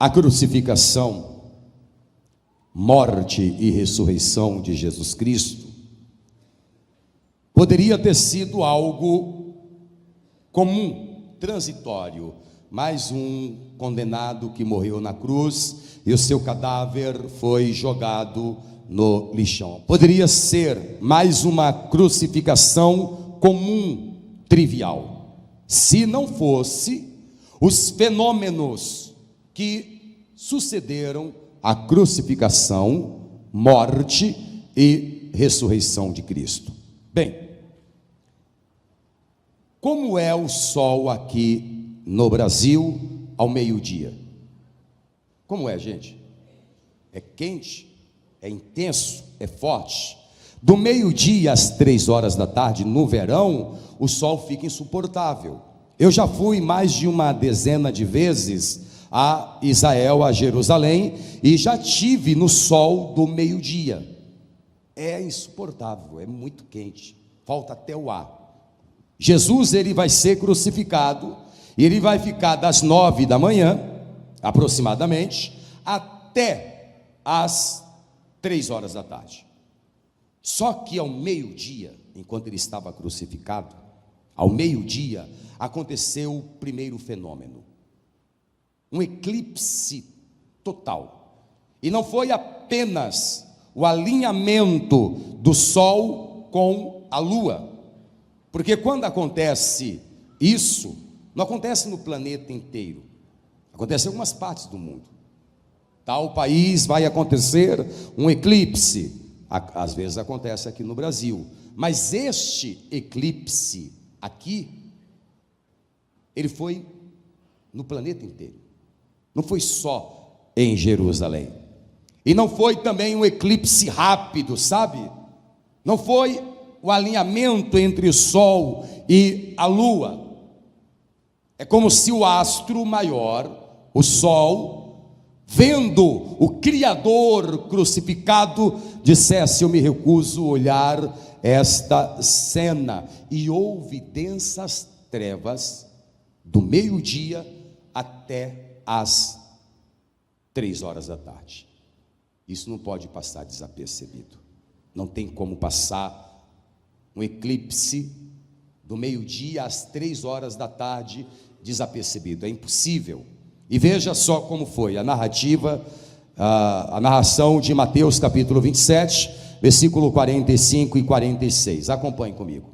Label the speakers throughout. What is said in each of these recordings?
Speaker 1: A crucificação, morte e ressurreição de Jesus Cristo poderia ter sido algo comum, transitório, mais um condenado que morreu na cruz e o seu cadáver foi jogado no lixão. Poderia ser mais uma crucificação comum, trivial, se não fosse os fenômenos que sucederam à crucificação, morte e ressurreição de Cristo. Bem, como é o sol aqui no Brasil ao meio-dia? Como é, gente? É quente, é intenso, é forte. Do meio-dia às 3 horas da tarde, no verão, o sol fica insuportável. Eu já fui mais de uma dezena de vezes a Israel, a Jerusalém, e já tive no sol do meio-dia. É insuportável, é muito quente, falta até o ar. Jesus, ele vai ser crucificado, e ele vai ficar das 9 da manhã, aproximadamente, até as 3 horas da tarde. Só que ao meio-dia, enquanto ele estava crucificado, ao meio-dia, aconteceu o primeiro fenômeno. Um eclipse total. E não foi apenas o alinhamento do sol com a lua. Porque quando acontece isso, não acontece no planeta inteiro. Acontece em algumas partes do mundo. Tal país vai acontecer um eclipse. Às vezes acontece aqui no Brasil. Mas este eclipse aqui, ele foi no planeta inteiro. Não foi só em Jerusalém. E não foi também um eclipse rápido, sabe? Não foi o alinhamento entre o sol e a lua. É como se o astro maior, o sol, vendo o Criador crucificado, dissesse: eu me recuso a olhar esta cena. E houve densas trevas do meio-dia até às 3 horas da tarde. Isso não pode passar desapercebido. Não tem como passar um eclipse do meio-dia às 3 horas da tarde desapercebido. É impossível. E veja só como foi a narrativa, a narração de Mateus capítulo 27, versículo 45 e 46. Acompanhe comigo.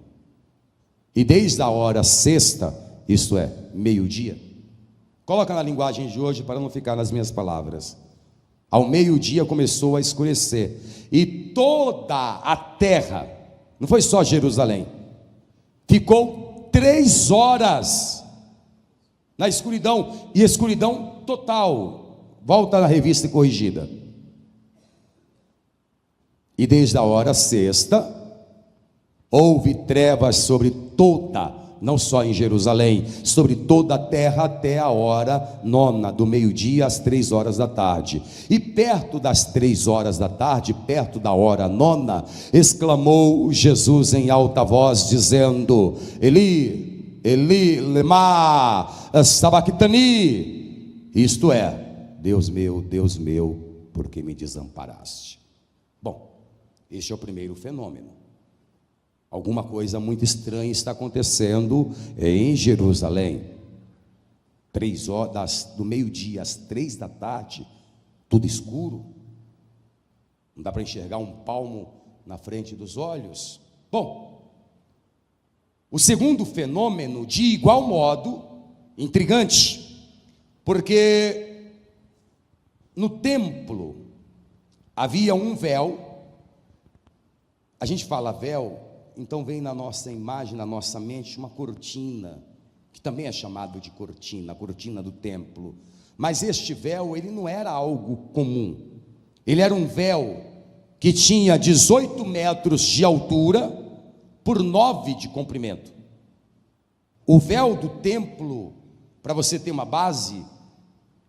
Speaker 1: E desde a hora sexta, isto é, meio-dia, coloca na linguagem de hoje para não ficar nas minhas palavras. Ao meio-dia começou a escurecer, e toda a terra, não foi só Jerusalém, ficou 3 horas na escuridão, e escuridão total. Volta na revista corrigida. E desde a hora sexta, houve trevas sobre toda, não só em Jerusalém, sobre toda a terra até a hora 9, do meio-dia às 3 horas da tarde. E perto das 3 horas da tarde, perto da hora 9, exclamou Jesus em alta voz, dizendo: Eli, Eli, lema sabachthani. Isto é: Deus meu, por que me desamparaste? Bom, este é o primeiro fenômeno. Alguma coisa muito estranha está acontecendo em Jerusalém. 3 horas, do meio-dia às 3 da tarde, tudo escuro. Não dá para enxergar um palmo na frente dos olhos. Bom, o segundo fenômeno, de igual modo, intrigante, porque no templo havia um véu. A gente fala véu, então vem na nossa imagem, na nossa mente, uma cortina, que também é chamado de cortina, a cortina do templo. Mas este véu, ele não era algo comum. Ele era um véu que tinha 18 metros de altura por 9 de comprimento. O véu do templo, para você ter uma base,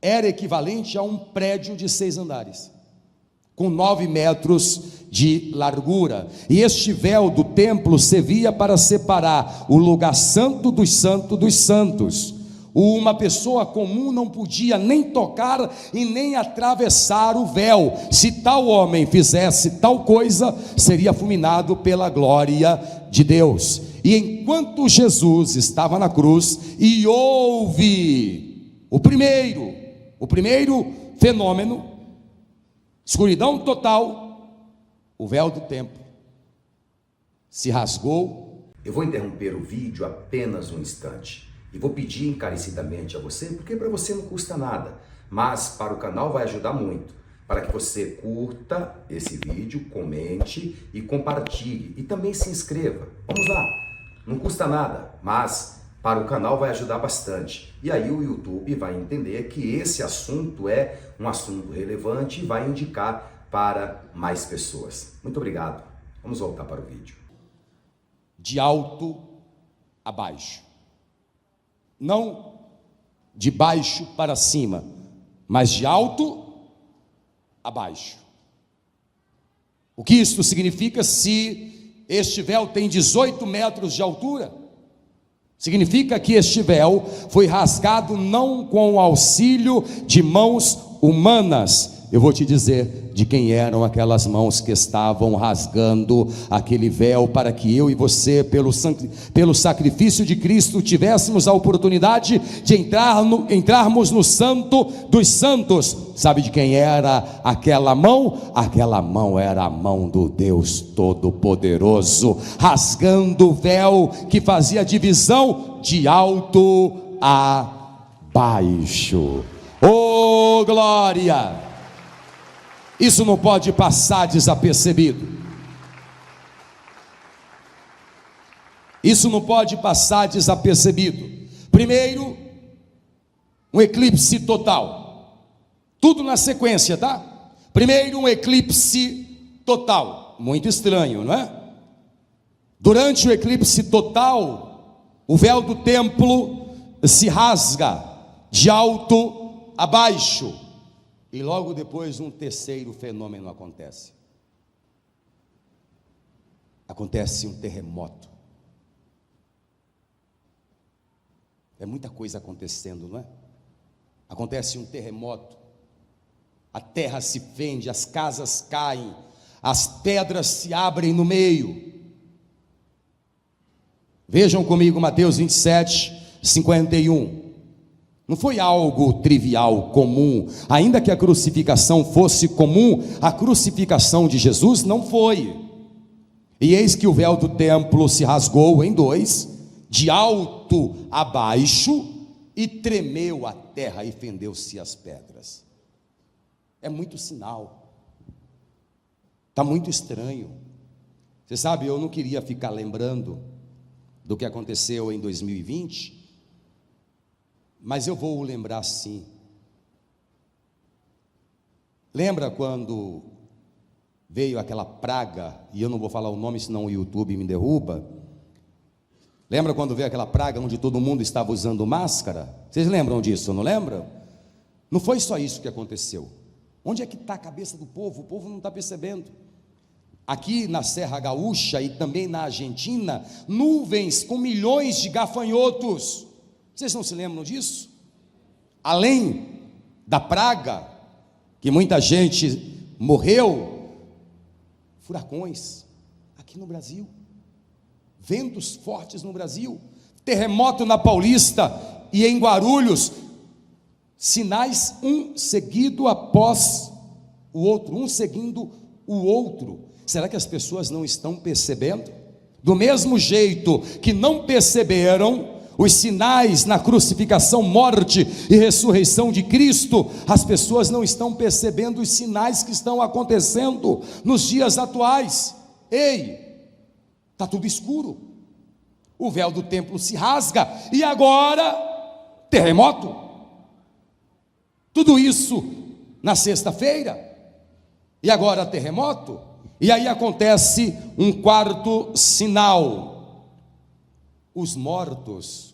Speaker 1: era equivalente a um prédio de 6 andares. Com 9 metros de largura. E este véu do templo servia para separar o lugar santo dos santos. Uma pessoa comum não podia nem tocar e nem atravessar o véu. Se tal homem fizesse tal coisa, seria fulminado pela glória de Deus. E enquanto Jesus estava na cruz e houve o primeiro fenômeno, escuridão total, o véu do templo se rasgou. Eu vou interromper o vídeo apenas um instante e vou pedir encarecidamente a você, porque para você não custa nada, mas para o canal vai ajudar muito, para que você curta esse vídeo, comente e compartilhe e também se inscreva. Vamos lá, não custa nada, mas para o canal vai ajudar bastante. E aí o YouTube vai entender que esse assunto é um assunto relevante e vai indicar para mais pessoas. Muito obrigado. Vamos voltar para o vídeo. De alto a baixo. Não de baixo para cima, mas de alto a baixo. O que isto significa? Se este véu tem 18 metros de altura, significa que este véu foi rasgado não com o auxílio de mãos humanas. Eu vou te dizer de quem eram aquelas mãos que estavam rasgando aquele véu, para que eu e você, pelo sacrifício de Cristo, tivéssemos a oportunidade de entrarmos no Santo dos Santos. Sabe de quem era aquela mão? Aquela mão era a mão do Deus Todo-Poderoso, rasgando o véu que fazia divisão de alto a baixo. Oh, glória! Isso não pode passar desapercebido. Isso não pode passar desapercebido. Primeiro, um eclipse total. Tudo na sequência, tá? Primeiro, um eclipse total. Muito estranho, não é? Durante o eclipse total, o véu do templo se rasga de alto a baixo. E logo depois um terceiro fenômeno acontece. Acontece um terremoto. É muita coisa acontecendo, não é? Acontece um terremoto. A terra se fende, as casas caem, as pedras se abrem no meio. Vejam comigo Mateus 27, 51. Não foi algo trivial, comum. Ainda que a crucificação fosse comum, a crucificação de Jesus não foi. E eis que o véu do templo se rasgou em dois, de alto a baixo, e tremeu a terra e fendeu-se as pedras. É muito sinal. Está muito estranho. Você sabe, eu não queria ficar lembrando do que aconteceu em 2020, mas eu vou lembrar sim. Lembra quando veio aquela praga, e eu não vou falar o nome senão o YouTube me derruba. Lembra quando veio aquela praga onde todo mundo estava usando máscara? Vocês lembram disso, não lembram? Não foi só isso que aconteceu. Onde é que está a cabeça do povo? O povo não está percebendo. Aqui na Serra Gaúcha e também na Argentina, nuvens com milhões de gafanhotos. Vocês não se lembram disso? Além da praga, que muita gente morreu, furacões aqui no Brasil, ventos fortes no Brasil, terremoto na Paulista e em Guarulhos, sinais um seguido após o outro, um seguindo o outro. Será que as pessoas não estão percebendo? Do mesmo jeito que não perceberam os sinais na crucificação, morte e ressurreição de Cristo, as pessoas não estão percebendo os sinais que estão acontecendo nos dias atuais. Ei, está tudo escuro, o véu do templo se rasga, e agora, terremoto. Tudo isso na sexta-feira, e agora terremoto. E aí acontece um quarto sinal: os mortos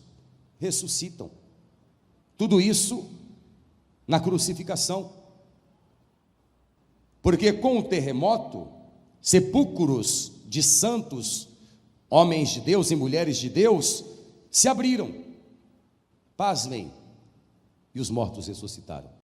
Speaker 1: ressuscitam. Tudo isso na crucificação. Porque com o terremoto, sepulcros de santos, homens de Deus e mulheres de Deus, se abriram. Pasmem, e os mortos ressuscitaram.